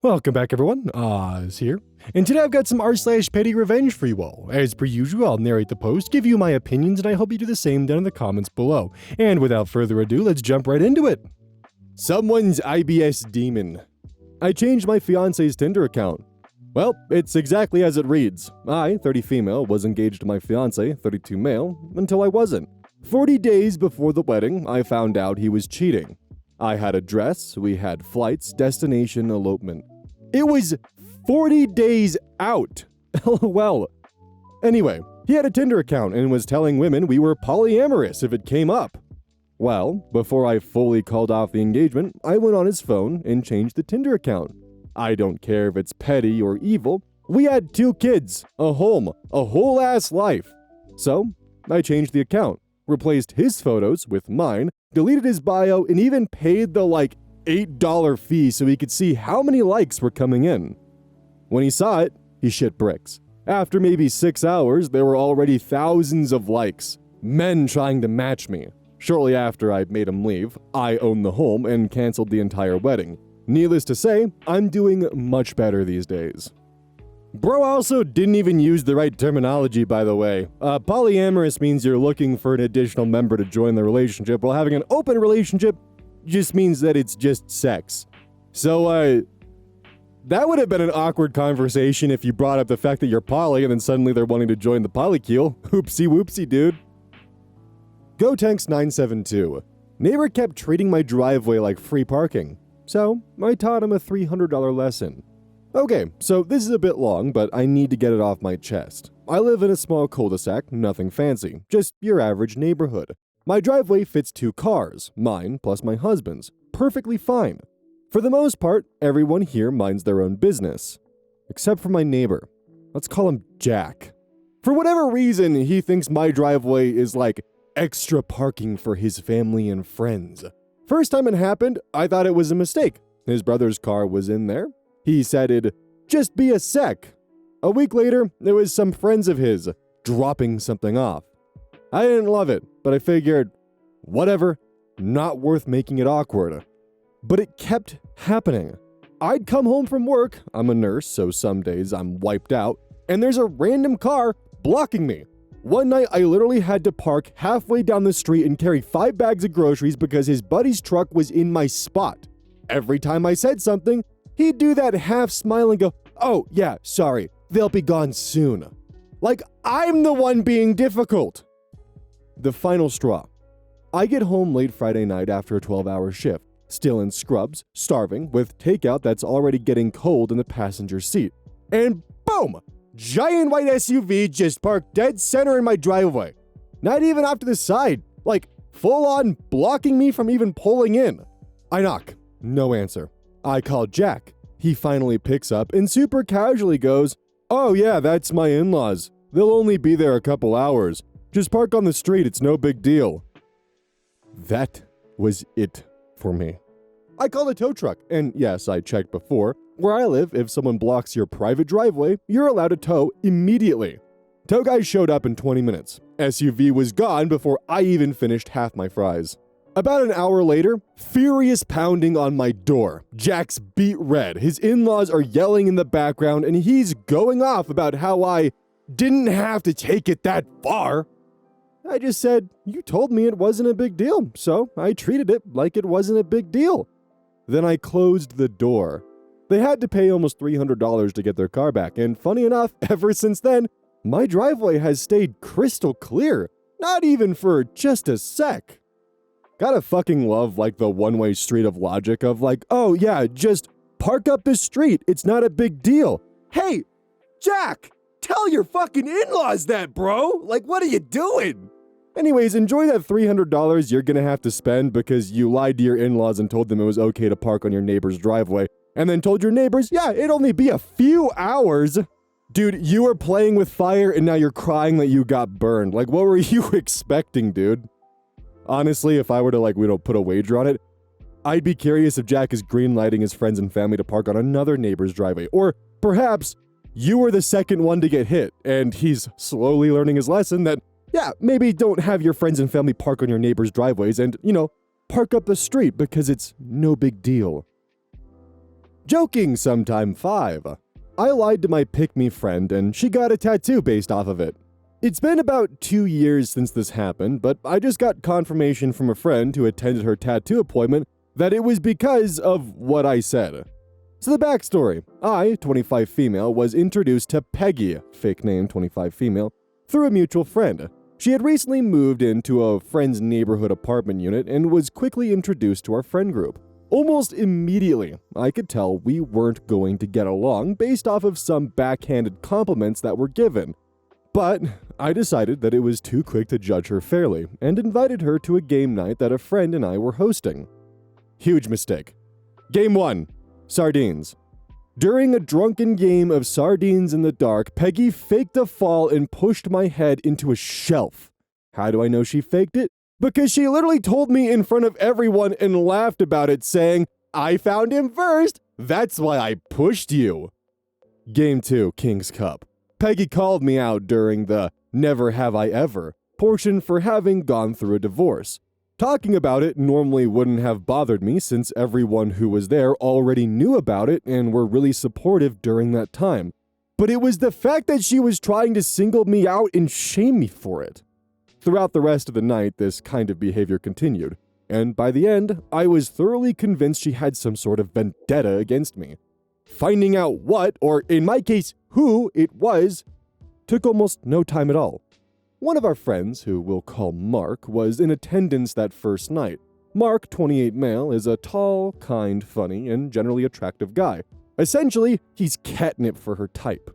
Welcome back, everyone. Oz here. And today I've got some r/PettyRevenge for you all. As per usual, I'll narrate the post, give you my opinions, and I hope you do the same down in the comments below. And without further ado, let's jump right into it. Someone's IBS demon. I changed my fiancé's Tinder account. Well, it's exactly as it reads. I, 30 female, was engaged to my fiancé, 32 male, until I wasn't. 40 days before the wedding, I found out he was cheating. I had a dress, we had flights, destination, elopement. It was 40 days out. LOL. Anyway, he had a Tinder account and was telling women we were polyamorous if it came up. Well, before I fully called off the engagement, I went on his phone and changed the Tinder account. I don't care if it's petty or evil. We had 2 kids, a home, a whole ass life. So, I changed the account, replaced his photos with mine, deleted his bio, and even paid the $8 fee so he could see how many likes were coming in. When he saw it, he shit bricks. After maybe 6 hours, there were already thousands of likes. Men trying to match me. Shortly after I made him leave, I owned the home and canceled the entire wedding. Needless to say, I'm doing much better these days. Bro also didn't even use the right terminology, by the way. Polyamorous means you're looking for an additional member to join the relationship, while having an open relationship just means that it's just sex. So, that would have been an awkward conversation if you brought up the fact that you're poly and then suddenly they're wanting to join the polycule. Oopsie whoopsie, dude. GoTanks972. Neighbor kept treating my driveway like free parking, so I taught him a $300 lesson. Okay, so this is a bit long, but I need to get it off my chest. I live in a small cul-de-sac, nothing fancy, just your average neighborhood. My driveway fits 2 cars, mine plus my husband's, perfectly fine. For the most part, everyone here minds their own business. Except for my neighbor. Let's call him Jack. For whatever reason, he thinks my driveway is like extra parking for his family and friends. First time it happened, I thought it was a mistake. His brother's car was in there. He said it'd just be a sec. A week later, there was some friends of his dropping something off. I didn't love it, but I figured, whatever, not worth making it awkward. But it kept happening. I'd come home from work, I'm a nurse, so some days I'm wiped out, and there's a random car blocking me. One night, I literally had to park halfway down the street and carry 5 bags of groceries because his buddy's truck was in my spot. Every time I said something, he'd do that half smile and go, "Oh, yeah, sorry, they'll be gone soon." Like I'm the one being difficult. The final straw. I get home late Friday night after a 12-hour shift, still in scrubs, starving, with takeout that's already getting cold in the passenger seat. And boom! Giant white SUV just parked dead center in my driveway. Not even off to the side, like full on blocking me from even pulling in. I knock. No answer. I call Jack. He finally picks up and super casually goes, "Oh yeah, that's my in-laws. They'll only be there a couple hours. Just park on the street, it's no big deal." That was it for me. I called a tow truck, and yes, I checked before. Where I live, if someone blocks your private driveway, you're allowed to tow immediately. Tow guy showed up in 20 minutes. SUV was gone before I even finished half my fries. About an hour later, furious pounding on my door. Jack's beet red. His in-laws are yelling in the background, and he's going off about how I didn't have to take it that far. I just said, "You told me it wasn't a big deal, so I treated it like it wasn't a big deal." Then I closed the door. They had to pay almost $300 to get their car back, and funny enough, ever since then, my driveway has stayed crystal clear. Not even for just a sec. Gotta fucking love the one-way street of logic of oh yeah, just park up the street, it's not a big deal. Hey, Jack, tell your fucking in-laws that, bro. What are you doing? Anyways, enjoy that $300 you're gonna have to spend because you lied to your in-laws and told them it was okay to park on your neighbor's driveway, and then told your neighbors, yeah, it'd only be a few hours. Dude, you were playing with fire and now you're crying that you got burned. What were you expecting, dude? Honestly, if I were to, put a wager on it, I'd be curious if Jack is greenlighting his friends and family to park on another neighbor's driveway. Or perhaps you were the second one to get hit, and he's slowly learning his lesson that, yeah, maybe don't have your friends and family park on your neighbor's driveways and, park up the street because it's no big deal. Joking sometime 5. I lied to my pick-me friend and she got a tattoo based off of it. It's been about 2 years since this happened, but I just got confirmation from a friend who attended her tattoo appointment that it was because of what I said. So the backstory: I, 25 female, was introduced to Peggy, fake name 25 female, through a mutual friend. She had recently moved into a friend's neighborhood apartment unit and was quickly introduced to our friend group. Almost immediately, I could tell we weren't going to get along based off of some backhanded compliments that were given. But I decided that it was too quick to judge her fairly and invited her to a game night that a friend and I were hosting. Huge mistake. Game 1. Sardines. During a drunken game of sardines in the dark, Peggy faked a fall and pushed my head into a shelf. How do I know she faked it? Because she literally told me in front of everyone and laughed about it, saying, "I found him first. That's why I pushed you." Game 2, King's Cup. Peggy called me out during the "Never Have I Ever" portion for having gone through a divorce. Talking about it normally wouldn't have bothered me since everyone who was there already knew about it and were really supportive during that time. But it was the fact that she was trying to single me out and shame me for it. Throughout the rest of the night, this kind of behavior continued, and by the end, I was thoroughly convinced she had some sort of vendetta against me. Finding out what, or in my case, who it was, took almost no time at all. One of our friends, who we'll call Mark, was in attendance that first night. Mark, 28 male, is a tall, kind, funny, and generally attractive guy. Essentially, he's catnip for her type.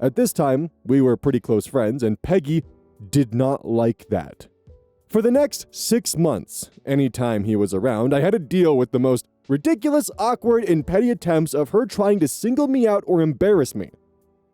At this time, we were pretty close friends, and Peggy did not like that. For the next 6 months, anytime he was around, I had to deal with the most ridiculous, awkward, and petty attempts of her trying to single me out or embarrass me.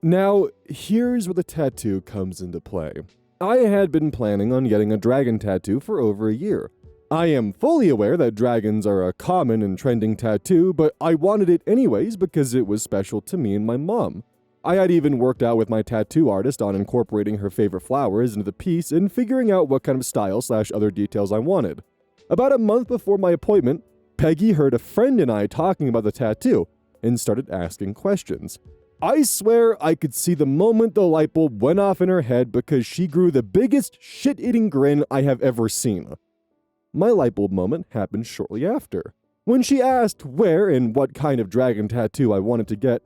Now, here's where the tattoo comes into play. I had been planning on getting a dragon tattoo for over a year. I am fully aware that dragons are a common and trending tattoo, but I wanted it anyways because it was special to me and my mom. I had even worked out with my tattoo artist on incorporating her favorite flowers into the piece and figuring out what kind of style/other details I wanted. About a month before my appointment, Peggy heard a friend and I talking about the tattoo and started asking questions. I swear I could see the moment the light bulb went off in her head because she grew the biggest shit-eating grin I have ever seen. My light bulb moment happened shortly after. When she asked where and what kind of dragon tattoo I wanted to get,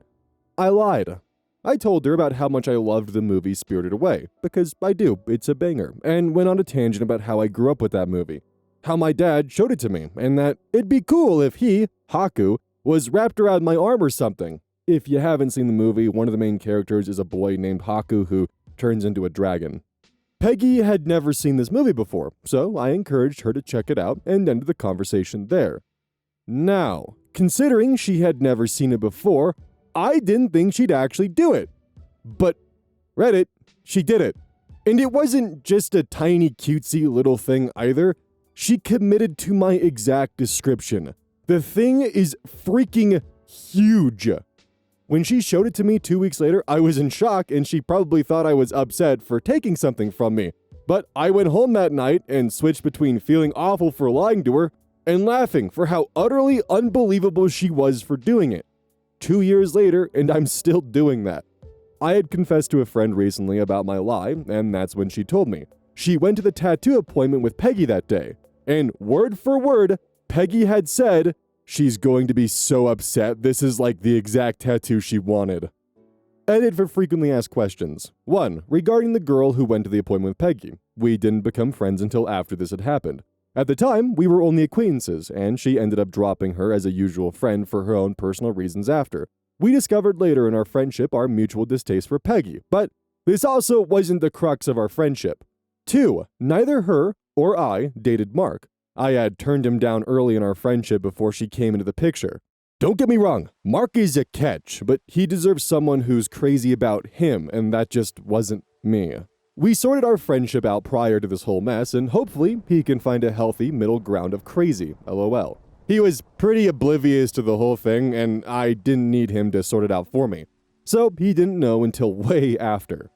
I lied. I told her about how much I loved the movie Spirited Away, because I do, it's a banger, and went on a tangent about how I grew up with that movie, how my dad showed it to me, and that it'd be cool if he, Haku, was wrapped around my arm or something. If you haven't seen the movie, one of the main characters is a boy named Haku who turns into a dragon. Peggy had never seen this movie before, so I encouraged her to check it out and ended the conversation there. Now, considering she had never seen it before, I didn't think she'd actually do it. But Reddit, she did it. And it wasn't just a tiny cutesy little thing either. She committed to my exact description. The thing is freaking huge. When she showed it to me 2 weeks later, I was in shock and she probably thought I was upset for taking something from me. But I went home that night and switched between feeling awful for lying to her and laughing for how utterly unbelievable she was for doing it. 2 years later, and I'm still doing that. I had confessed to a friend recently about my lie, and that's when she told me. She went to the tattoo appointment with Peggy that day, and word for word, Peggy had said, "She's going to be so upset, this is like the exact tattoo she wanted." Edit for frequently asked questions. 1. Regarding the girl who went to the appointment with Peggy. We didn't become friends until after this had happened. At the time, we were only acquaintances, and she ended up dropping her as a usual friend for her own personal reasons after. We discovered later in our friendship our mutual distaste for Peggy, but this also wasn't the crux of our friendship. 2. Neither her or I dated Mark. I had turned him down early in our friendship before she came into the picture. Don't get me wrong, Mark is a catch, but he deserves someone who's crazy about him, and that just wasn't me. We sorted our friendship out prior to this whole mess, and hopefully he can find a healthy middle ground of crazy, lol. He was pretty oblivious to the whole thing, and I didn't need him to sort it out for me. So he didn't know until way after.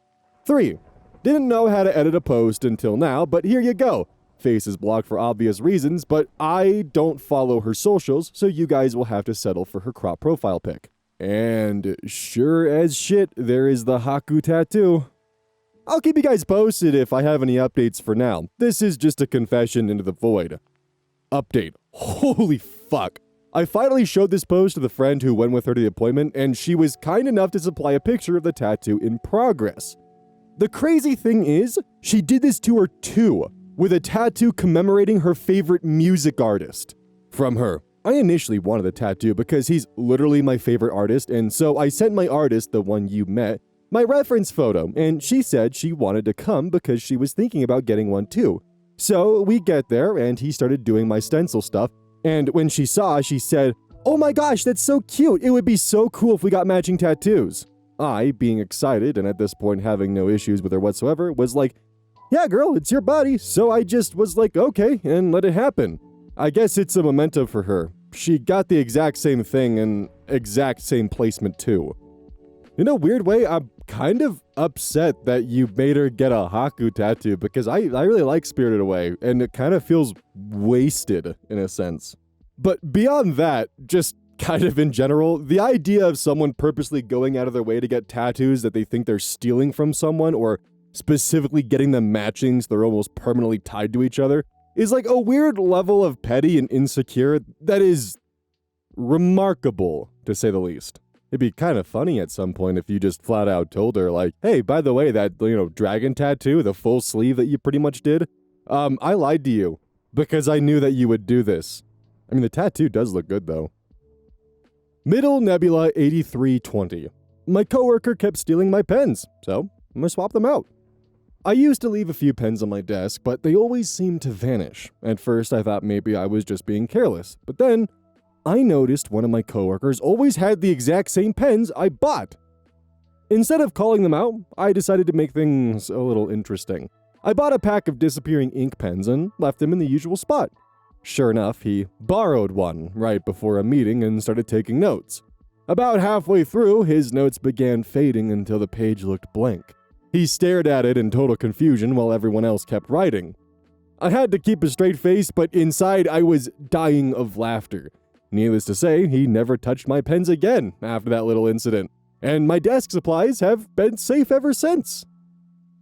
3. Didn't know how to edit a post until now, but here you go. Face is blocked for obvious reasons, but I don't follow her socials, so you guys will have to settle for her crop profile pic. And sure as shit, there is the Hygh tattoo. I'll keep you guys posted if I have any updates for now. This is just a confession into the void. Update. Holy fuck. I finally showed this post to the friend who went with her to the appointment, and she was kind enough to supply a picture of the tattoo in progress. The crazy thing is, she did this to her too, with a tattoo commemorating her favorite music artist. From her. I initially wanted the tattoo because he's literally my favorite artist, and so I sent my artist, the one you met, my reference photo, and she said she wanted to come because she was thinking about getting one too. So we get there, and he started doing my stencil stuff, and when she saw, she said, "Oh my gosh, that's so cute. It would be so cool if we got matching tattoos." I, being excited and at this point having no issues with her whatsoever, was like, "Yeah, girl, it's your body." So I just was like, okay, and let it happen. I guess it's a memento for her. She got the exact same thing and exact same placement too. In a weird way, I'm kind of upset that you made her get a Hygh tattoo because I really like Spirited Away, and it kind of feels wasted in a sense. But beyond that, just kind of in general, the idea of someone purposely going out of their way to get tattoos that they think they're stealing from someone, or specifically getting them matching so they're almost permanently tied to each other, is like a weird level of petty and insecure that is remarkable, to say the least. It'd be kind of funny at some point if you just flat out told her, like, "Hey, by the way, that, dragon tattoo, the full sleeve that you pretty much did, I lied to you because I knew that you would do this." I mean, the tattoo does look good, though. Middle Nebula 8320. My coworker kept stealing my pens, so I'm gonna swap them out. I used to leave a few pens on my desk, but they always seemed to vanish. At first, I thought maybe I was just being careless, but then I noticed one of my coworkers always had the exact same pens I bought. Instead of calling them out, I decided to make things a little interesting. I bought a pack of disappearing ink pens and left them in the usual spot. Sure enough, he borrowed one right before a meeting and started taking notes. About halfway through, his notes began fading until the page looked blank. He stared at it in total confusion while everyone else kept writing. I had to keep a straight face, but inside I was dying of laughter. Needless to say, he never touched my pens again after that little incident, and my desk supplies have been safe ever since.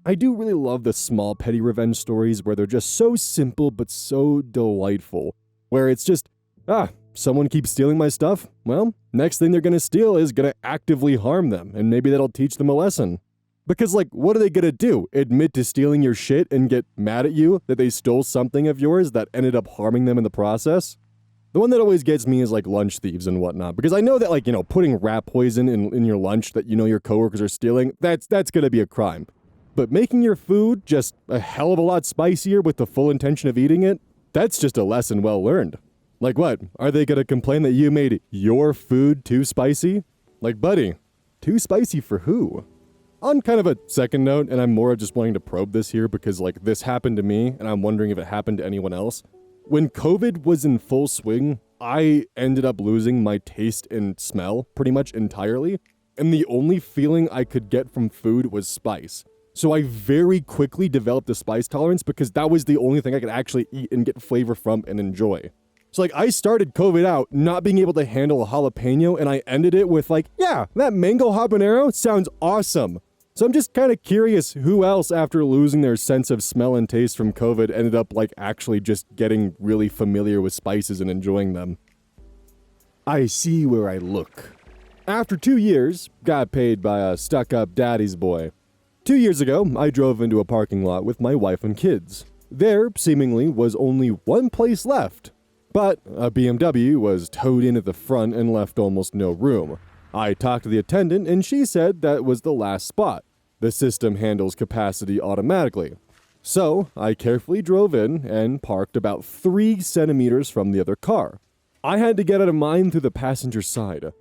I do really love the small petty revenge stories where they're just so simple but so delightful, where it's just, someone keeps stealing my stuff? Well, next thing they're gonna steal is gonna actively harm them, and maybe that'll teach them a lesson. Because, what are they gonna do? Admit to stealing your shit and get mad at you that they stole something of yours that ended up harming them in the process? The one that always gets me is lunch thieves and whatnot, because I know that putting rat poison in your lunch that your coworkers are stealing, that's gonna be a crime. But making your food just a hell of a lot spicier with the full intention of eating it, that's just a lesson well learned. What? Are they gonna complain that you made your food too spicy? Buddy, too spicy for who? On kind of a second note, and I'm more of just wanting to probe this here because this happened to me and I'm wondering if it happened to anyone else. When COVID was in full swing, I ended up losing my taste and smell pretty much entirely, and the only feeling I could get from food was spice. So I very quickly developed a spice tolerance because that was the only thing I could actually eat and get flavor from and enjoy. So I started COVID out not being able to handle a jalapeno, and I ended it with yeah, that mango habanero sounds awesome. So I'm just kind of curious who else, after losing their sense of smell and taste from COVID, ended up actually just getting really familiar with spices and enjoying them. I see where I look. After 2 years, got paid by a stuck-up daddy's boy. 2 years ago, I drove into a parking lot with my wife and kids. There, seemingly, was only one place left. But a BMW was towed in at the front and left almost no room. I talked to the attendant and she said that was the last spot. The system handles capacity automatically. So I carefully drove in and parked about 3 centimeters from the other car. I had to get out of mine through the passenger side.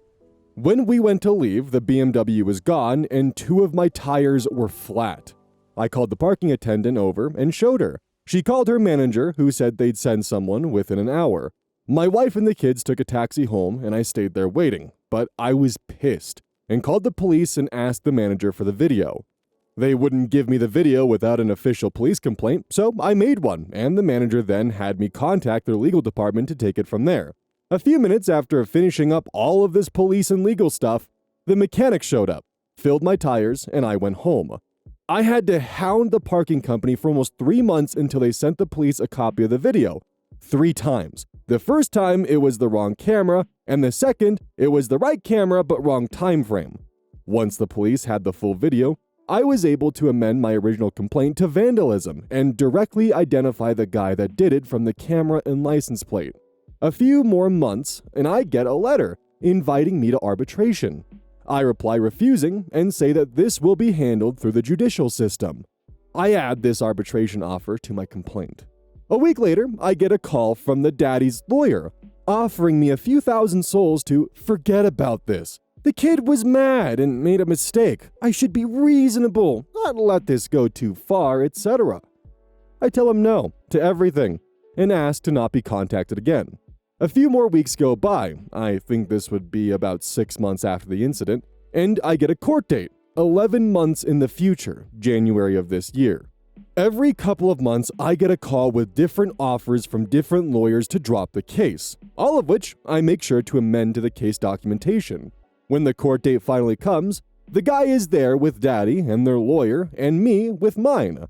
When we went to leave, the BMW was gone and 2 of my tires were flat. I called the parking attendant over and showed her. She called her manager, who said they'd send someone within an hour. My wife and the kids took a taxi home and I stayed there waiting, but I was pissed and called the police and asked the manager for the video. They wouldn't give me the video without an official police complaint, so I made one, and the manager then had me contact their legal department to take it from there. A few minutes after finishing up all of this police and legal stuff, the mechanic showed up, filled my tires, and I went home. I had to hound the parking company for almost 3 months until they sent the police a copy of the video. 3 times. The first time, it was the wrong camera, and the second, it was the right camera but wrong time frame. Once the police had the full video, I was able to amend my original complaint to vandalism and directly identify the guy that did it from the camera and license plate. A few more months, and I get a letter inviting me to arbitration. I reply refusing and say that this will be handled through the judicial system. I add this arbitration offer to my complaint. A week later, I get a call from the daddy's lawyer, offering me a few thousand souls to forget about this. The kid was mad and made a mistake. I should be reasonable, not let this go too far, etc. I tell him no to everything and ask to not be contacted again. A few more weeks go by, I think this would be about 6 months after the incident, and I get a court date, 11 months in the future, January of this year. Every couple of months, I get a call with different offers from different lawyers to drop the case, all of which I make sure to amend to the case documentation. When the court date finally comes, the guy is there with daddy and their lawyer, and me with mine.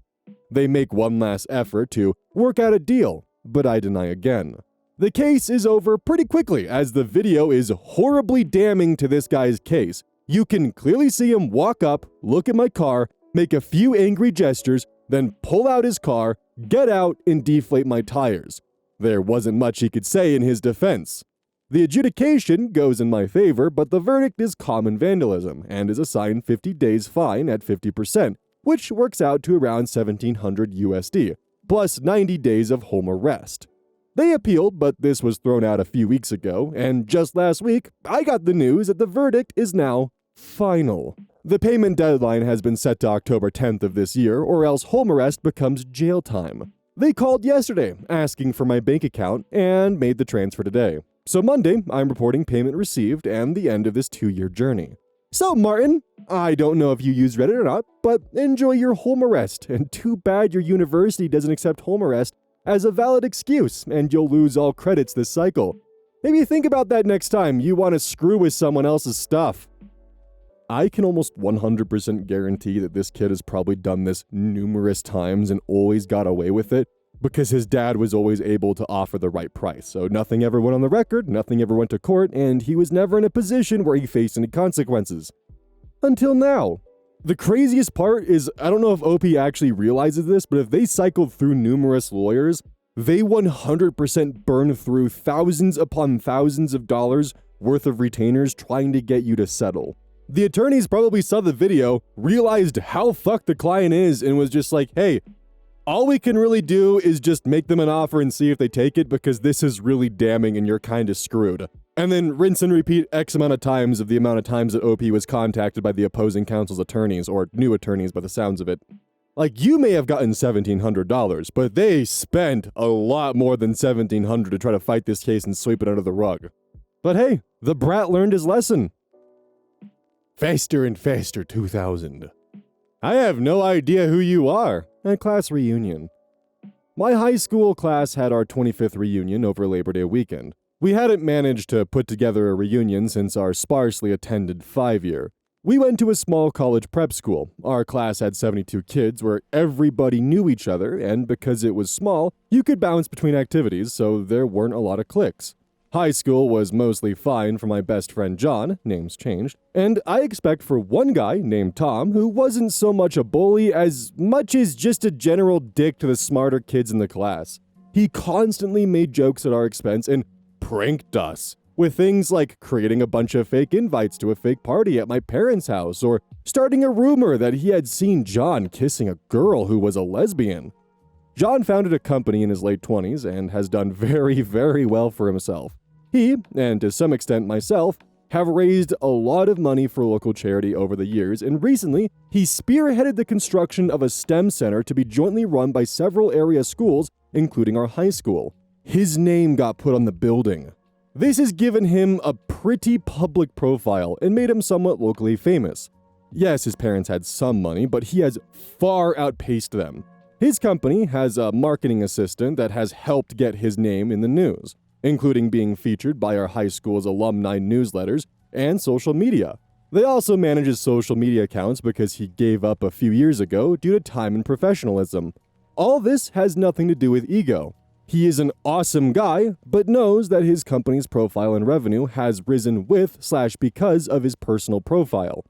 They make one last effort to work out a deal, but I deny again. The case is over pretty quickly as the video is horribly damning to this guy's case. You can clearly see him walk up, look at my car, make a few angry gestures, then pull out his car, get out, and deflate my tires. There wasn't much he could say in his defense. The adjudication goes in my favor, but the verdict is common vandalism and is assigned 50 days fine at 50%, which works out to around $1,700 USD, plus 90 days of home arrest. They appealed, but this was thrown out a few weeks ago, and just last week, I got the news that the verdict is now final. The payment deadline has been set to October 10th of this year, or else home arrest becomes jail time. They called yesterday, asking for my bank account, and made the transfer today. So Monday, I'm reporting payment received and the end of this 2-year journey. So Martin, I don't know if you use Reddit or not, but enjoy your home arrest, and too bad your university doesn't accept home arrest as a valid excuse, and you'll lose all credits this cycle. Maybe think about that next time you want to screw with someone else's stuff. I can almost 100% guarantee that this kid has probably done this numerous times and always got away with it because his dad was always able to offer the right price. So nothing ever went on the record, nothing ever went to court, and he was never in a position where he faced any consequences. Until now. The craziest part is, I don't know if OP actually realizes this, but if they cycled through numerous lawyers, they 100% burn through thousands upon thousands of dollars worth of retainers trying to get you to settle. The attorneys probably saw the video, realized how fucked the client is, and was just like, hey, all we can really do is just make them an offer and see if they take it because this is really damning and you're kind of screwed. And then rinse and repeat X amount of times of the amount of times that OP was contacted by the opposing counsel's attorneys, or new attorneys by the sounds of it. Like, you may have gotten $1,700, but they spent a lot more than $1,700 to try to fight this case and sweep it under the rug. But hey, the brat learned his lesson. Faster and Faster 2000. I have no idea who you are. At class reunion. My high school class had our 25th reunion over Labor Day weekend. We hadn't managed to put together a reunion since our sparsely attended 5-year. We went to a small college prep school. Our class had 72 kids where everybody knew each other, and because it was small, you could bounce between activities, so there weren't a lot of cliques. High school was mostly fine for my best friend John, names changed, and I expect for one guy named Tom who wasn't so much a bully as much as just a general dick to the smarter kids in the class. He constantly made jokes at our expense and pranked us with things like creating a bunch of fake invites to a fake party at my parents' house or starting a rumor that he had seen John kissing a girl who was a lesbian. John founded a company in his late 20s and has done very, very well for himself. He, and to some extent myself, have raised a lot of money for local charity over the years, and recently, he spearheaded the construction of a STEM center to be jointly run by several area schools, including our high school. His name got put on the building. This has given him a pretty public profile and made him somewhat locally famous. Yes, his parents had some money, but he has far outpaced them. His company has a marketing assistant that has helped get his name in the news, including being featured by our high school's alumni newsletters and social media. They also manage his social media accounts because he gave up a few years ago due to time and professionalism. All this has nothing to do with ego. He is an awesome guy, but knows that his company's profile and revenue has risen with/because of his personal profile.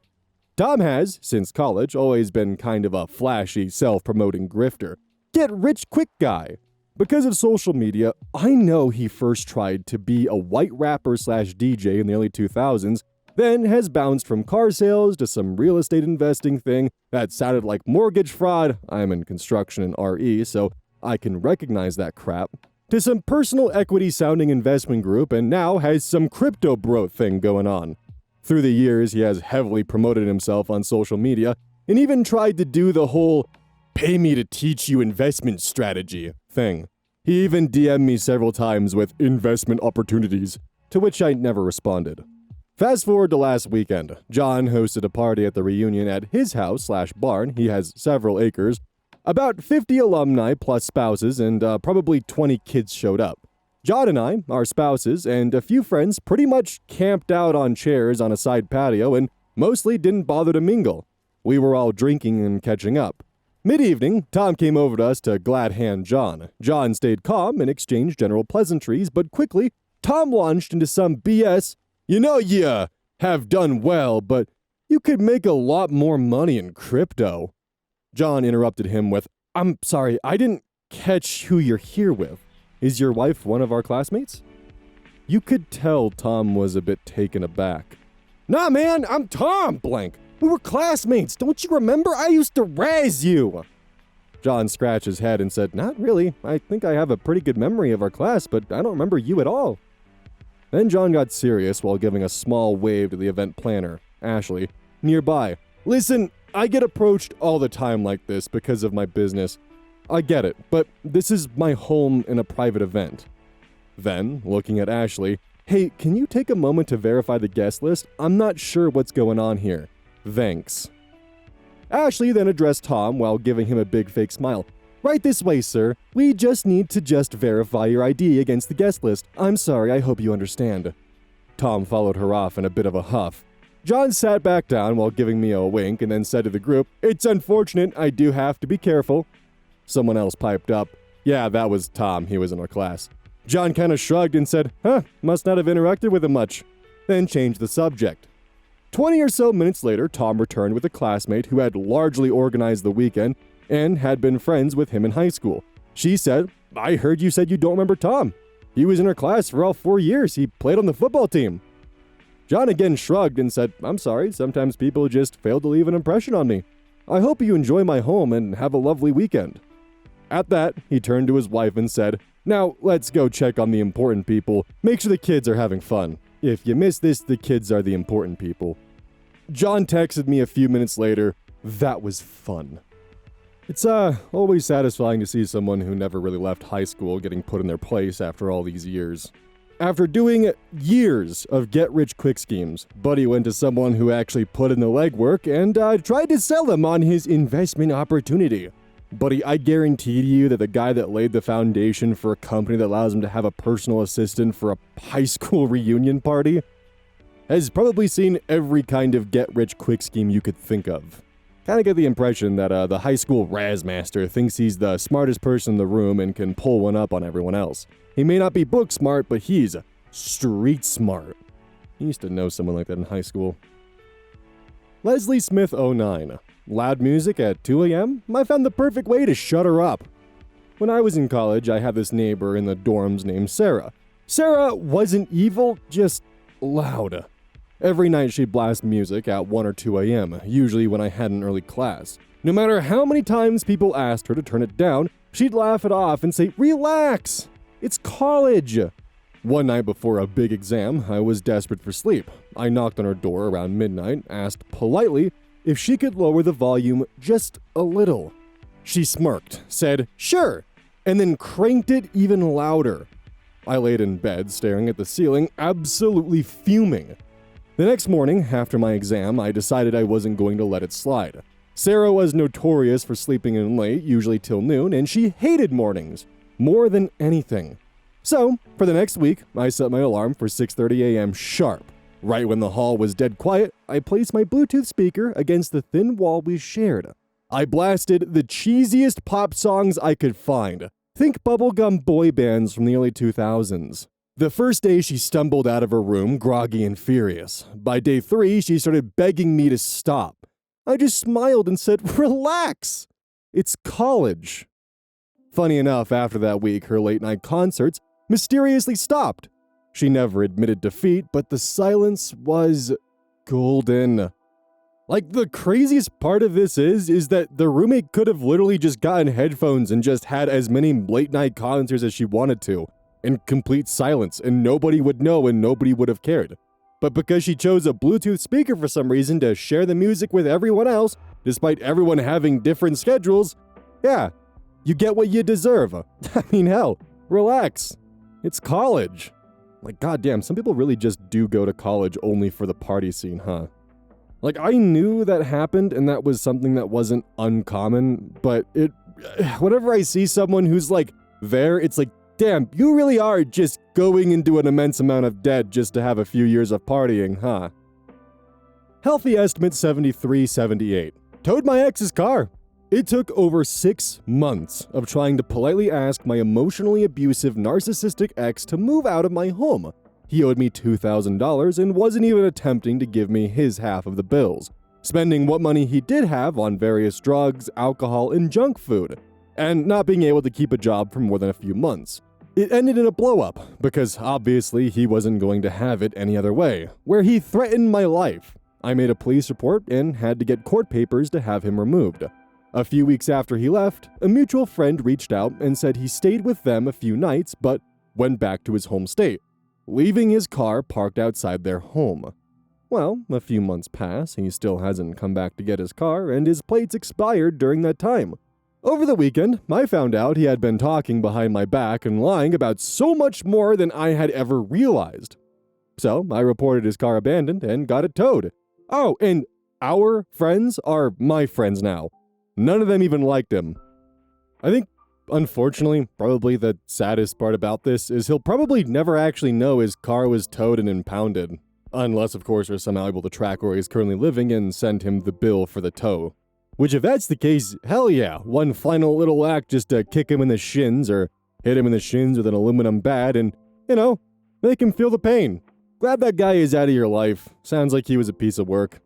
Tom has, since college, always been kind of a flashy, self-promoting grifter. Get-rich-quick guy. Because of social media, I know he first tried to be a white rapper/DJ in the early 2000s, then has bounced from car sales to some real estate investing thing that sounded like mortgage fraud. I'm in construction and RE, so I can recognize that crap. To some personal equity-sounding investment group, and now has some crypto bro thing going on. Through the years, he has heavily promoted himself on social media, and even tried to do the whole "pay me to teach you investment strategy" thing. He even DM'd me several times with investment opportunities, to which I never responded. Fast forward to last weekend. John hosted a party at the reunion at his house/barn. He has several acres. About 50 alumni plus spouses and probably 20 kids showed up. John and I, our spouses, and a few friends pretty much camped out on chairs on a side patio and mostly didn't bother to mingle. We were all drinking and catching up. Mid-evening, Tom came over to us to glad hand John. John stayed calm and exchanged general pleasantries, but quickly, Tom launched into some BS. "You know you have done well, but you could make a lot more money in crypto." John interrupted him with, "I'm sorry, I didn't catch who you're here with. Is your wife one of our classmates?" You could tell Tom was a bit taken aback. "Nah, man, I'm Tom blank. We were classmates. Don't you remember? I used to razz you." John scratched his head and said, "Not really. I think I have a pretty good memory of our class, but I don't remember you at all." Then John got serious while giving a small wave to the event planner, Ashley, nearby. "Listen, I get approached all the time like this because of my business. I get it, but this is my home in a private event." Then, looking at Ashley, "Hey, can you take a moment to verify the guest list? I'm not sure what's going on here. Thanks." Ashley then addressed Tom while giving him a big fake smile. "Right this way, sir. We just need to verify your ID against the guest list. I'm sorry, I hope you understand." Tom followed her off in a bit of a huff. John sat back down while giving me a wink and then said to the group, "It's unfortunate, I do have to be careful." Someone else piped up, "Yeah, that was Tom, he was in our class." John kind of shrugged and said, "Must not have interacted with him much," then changed the subject. 20 or so minutes later, Tom returned with a classmate who had largely organized the weekend and had been friends with him in high school. She said, "I heard you said you don't remember Tom. He was in our class for all 4 years. He played on the football team." John again shrugged and said, "I'm sorry, sometimes people just fail to leave an impression on me. I hope you enjoy my home and have a lovely weekend." At that, he turned to his wife and said, "Now, let's go check on the important people. Make sure the kids are having fun. If you miss this, the kids are the important people." John texted me a few minutes later, "That was fun." It's always satisfying to see someone who never really left high school getting put in their place after all these years. After doing years of get-rich-quick schemes, Buddy went to someone who actually put in the legwork and tried to sell him on his investment opportunity. Buddy, I guarantee to you that the guy that laid the foundation for a company that allows him to have a personal assistant for a high school reunion party has probably seen every kind of get-rich-quick scheme you could think of. Kinda get the impression that the high school Razmaster thinks he's the smartest person in the room and can pull one up on everyone else. He may not be book smart, but he's street smart. I used to know someone like that in high school. Leslie Smith 09. Loud music at 2 a.m.? I found the perfect way to shut her up. When I was in college, I had this neighbor in the dorms named Sarah. Sarah wasn't evil, just loud. Every night she'd blast music at 1 or 2 a.m., usually when I had an early class. No matter how many times people asked her to turn it down, she'd laugh it off and say, "Relax! It's college!" One night before a big exam, I was desperate for sleep. I knocked on her door around midnight, asked politely if she could lower the volume just a little. She smirked, said, "Sure," and then cranked it even louder. I laid in bed, staring at the ceiling, absolutely fuming. The next morning, after my exam, I decided I wasn't going to let it slide. Sarah was notorious for sleeping in late, usually till noon, and she hated mornings more than anything. So, for the next week, I set my alarm for 6:30 a.m. sharp. Right when the hall was dead quiet, I placed my Bluetooth speaker against the thin wall we shared. I blasted the cheesiest pop songs I could find. Think bubblegum boy bands from the early 2000s. The first day she stumbled out of her room, groggy and furious. By day 3, she started begging me to stop. I just smiled and said, "Relax! It's college." Funny enough, after that week, her late-night concerts mysteriously stopped. She never admitted defeat, but the silence was golden. Like, the craziest part of this is that the roommate could have literally just gotten headphones and just had as many late-night concerts as she wanted to, in complete silence, and nobody would know and nobody would have cared. But because she chose a Bluetooth speaker for some reason to share the music with everyone else, despite everyone having different schedules, yeah, you get what you deserve. I mean, hell, relax. It's college. Like, goddamn, some people really just do go to college only for the party scene, huh? Like, I knew that happened and that was something that wasn't uncommon, but whenever I see someone who's like there, it's like, damn, you really are just going into an immense amount of debt just to have a few years of partying, huh? Healthy estimate 73-78. Towed my ex's car. It took over 6 months of trying to politely ask my emotionally abusive, narcissistic ex to move out of my home. He owed me $2,000 and wasn't even attempting to give me his half of the bills, spending what money he did have on various drugs, alcohol, and junk food, and not being able to keep a job for more than a few months. It ended in a blow-up, because obviously he wasn't going to have it any other way, where he threatened my life. I made a police report and had to get court papers to have him removed. A few weeks after he left, a mutual friend reached out and said he stayed with them a few nights but went back to his home state, leaving his car parked outside their home. Well, a few months pass, he still hasn't come back to get his car, and his plates expired during that time. Over the weekend, I found out he had been talking behind my back and lying about so much more than I had ever realized. So, I reported his car abandoned and got it towed. Oh, and our friends are my friends now. None of them even liked him. I think, unfortunately, probably the saddest part about this is he'll probably never actually know his car was towed and impounded. Unless, of course, we're somehow able to track where he's currently living and send him the bill for the tow. Which, if that's the case, hell yeah, one final little act just to kick him in the shins or hit him in the shins with an aluminum bat and, make him feel the pain. Glad that guy is out of your life. Sounds like he was a piece of work.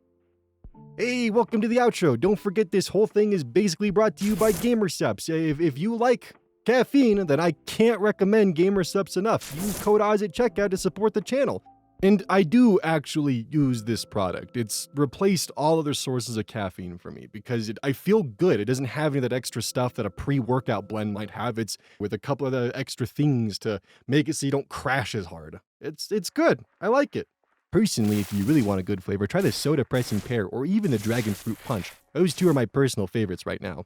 Hey, welcome to the outro. Don't forget this whole thing is basically brought to you by GamerSupps. If you like caffeine, then I can't recommend GamerSupps enough. Use code Oz at checkout to support the channel. And I do actually use this product. It's replaced all other sources of caffeine for me because I feel good. It doesn't have any of that extra stuff that a pre-workout blend might have. It's with a couple of the extra things to make it so you don't crash as hard. It's good. I like it. Personally, if you really want a good flavor, try the Soda Press and Pear or even the Dragon Fruit Punch. Those two are my personal favorites right now.